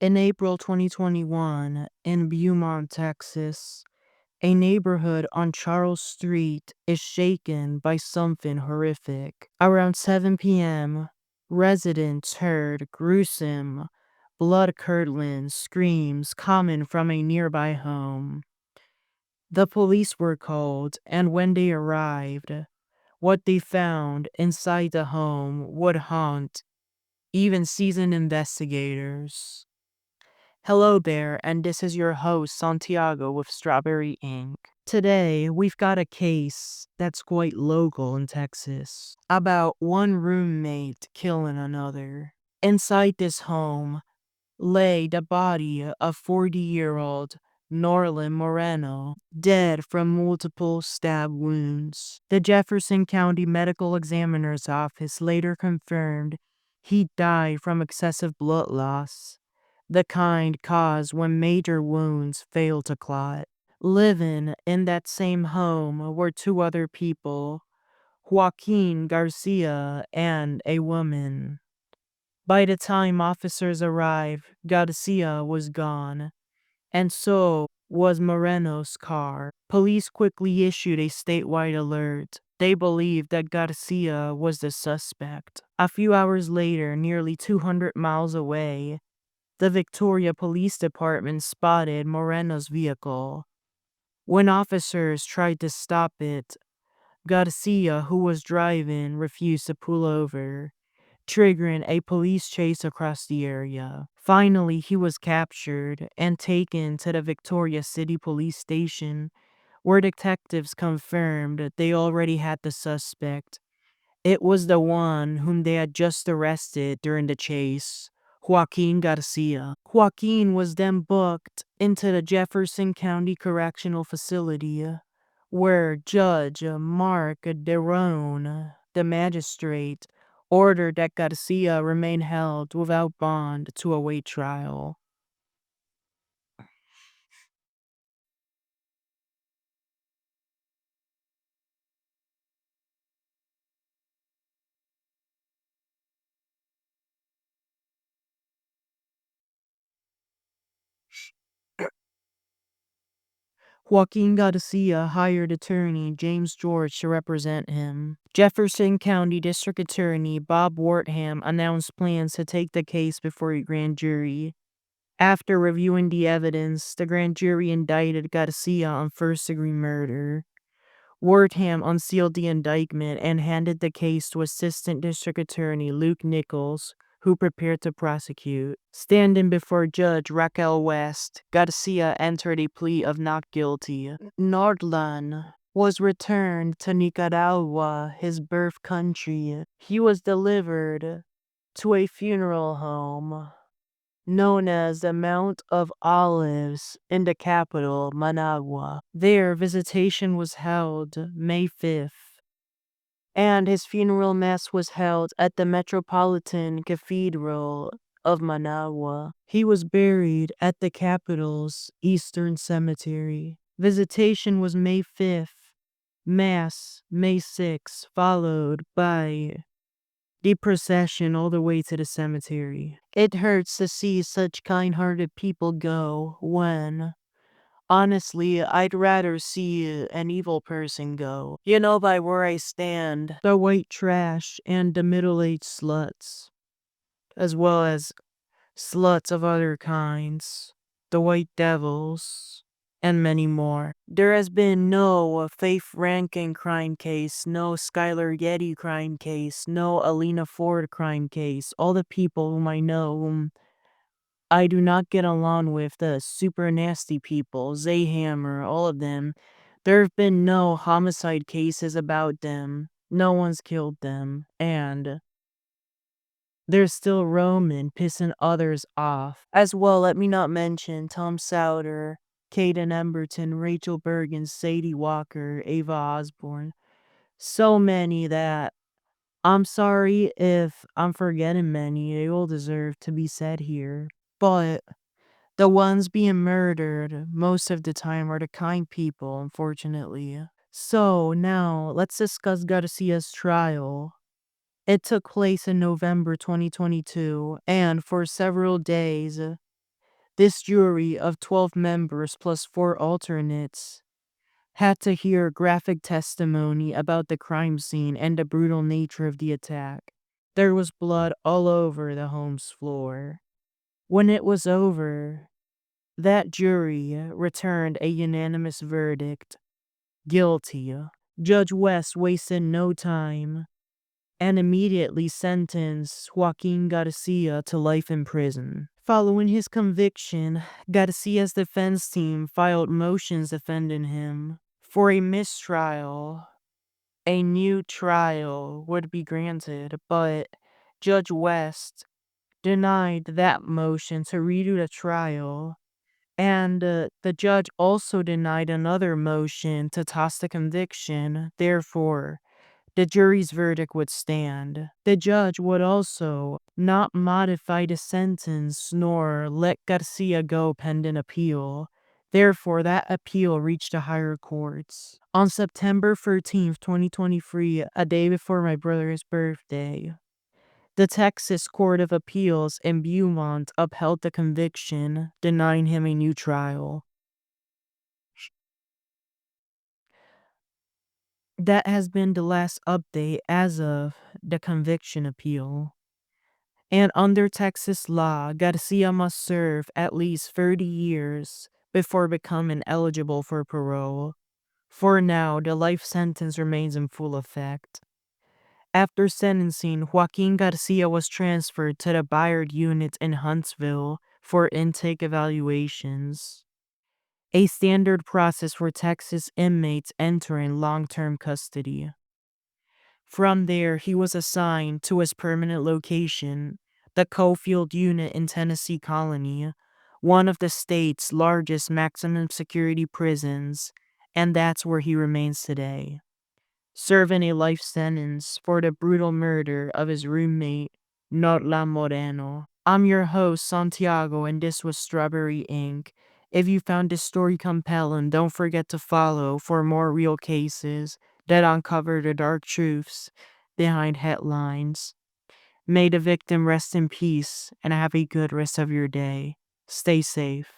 In April 2021, in Beaumont, Texas, a neighborhood on Charles Street is shaken by something horrific. Around 7 p.m., residents heard gruesome, blood-curdling screams coming from a nearby home. The police were called, and when they arrived, what they found inside the home would haunt even seasoned investigators. Hello there, and this is your host, Santiago with Strawberry Ink. Today, we've got a case that's quite local in Texas about one roommate killing another. Inside this home lay the body of 40-year-old Norlan Moreno, dead from multiple stab wounds. The Jefferson County Medical Examiner's Office later confirmed he died from excessive blood loss, the kind caused when major wounds fail to clot. Living in that same home were two other people, Joaquin Garcia and a woman. By the time officers arrived, Garcia was gone, and so was Moreno's car. Police quickly issued a statewide alert. They believed that Garcia was the suspect. A few hours later, nearly 200 miles away, the Victoria Police Department spotted Moreno's vehicle. When officers tried to stop it, Garcia, who was driving, refused to pull over, triggering a police chase across the area. Finally, he was captured and taken to the Victoria City Police Station, where detectives confirmed that they already had the suspect. It was the one whom they had just arrested during the chase, Joaquin Garcia. Joaquin was then booked into the Jefferson County Correctional Facility, where Judge Mark Derone, the magistrate, ordered that Garcia remain held without bond to await trial. Joaquin Garcia hired attorney James George to represent him. Jefferson County District Attorney Bob Wortham announced plans to take the case before a grand jury. After reviewing the evidence, the grand jury indicted Garcia on first-degree murder. Wortham unsealed the indictment and handed the case to Assistant District Attorney Luke Nichols, who prepared to prosecute. Standing before Judge Raquel West, Garcia entered a plea of not guilty. Norlan was returned to Nicaragua, his birth country. He was delivered to a funeral home known as the Mount of Olives in the capital, Managua. There, visitation was held May 5th, and his funeral mass was held at the Metropolitan Cathedral of Managua. He was buried at the capital's Eastern Cemetery. Visitation was May 5th, Mass May 6th, followed by the procession all the way to the cemetery. It hurts to see such kind-hearted people go when, honestly, I'd rather see an evil person go. You know, by where I stand, the white trash and the middle-aged sluts, as well as sluts of other kinds, the white devils, and many more. There has been no Faith Rankin crime case, no Skylar Getty crime case, no Alina Ford crime case. All the people whom I know, whom I do not get along with, the super nasty people, Zayhammer, all of them, there have been no homicide cases about them. No one's killed them. And they're still roaming, pissing others off. As well, let me not mention Tom Souter, Kaden Emberton, Rachel Bergen, Sadie Walker, Ava Osborne. So many that I'm sorry if I'm forgetting many. They all deserve to be said here. But the ones being murdered most of the time are the kind people, unfortunately. So now let's discuss Garcia's trial. It took place in November 2022, and for several days, This jury of 12 members plus 4 alternates had to hear graphic testimony about the crime scene and the brutal nature of the attack. There was blood all over the home's floor. When it was over, that jury returned a unanimous verdict: guilty. Judge West wasted no time and immediately sentenced Joaquin Garcia to life in prison. Following his conviction, Garcia's defense team filed motions defending him. For a mistrial, a new trial would be granted, but Judge West denied that motion to redo the trial, and the judge also denied another motion to toss the conviction. Therefore, the jury's verdict would stand. The judge would also not modify the sentence nor let Garcia go pending appeal. Therefore, that appeal reached the higher courts. On September 13th, 2023, a day before my brother's birthday, the Texas Court of Appeals in Beaumont upheld the conviction, denying him a new trial. That has been the last update as of the conviction appeal. And under Texas law, Garcia must serve at least 30 years before becoming eligible for parole. For now, the life sentence remains in full effect. After sentencing, Joaquin Garcia was transferred to the Bayard unit in Huntsville for intake evaluations, a standard process for Texas inmates entering long-term custody. From there, he was assigned to his permanent location, the Cofield Unit in Tennessee Colony, one of the state's largest maximum security prisons, and that's where he remains today, serving a life sentence for the brutal murder of his roommate, Norlan Moreno. I'm your host, Santiago, and this was Strawberry Ink. If you found this story compelling, don't forget to follow for more real cases that uncover the dark truths behind headlines. May the victim rest in peace and have a good rest of your day. Stay safe.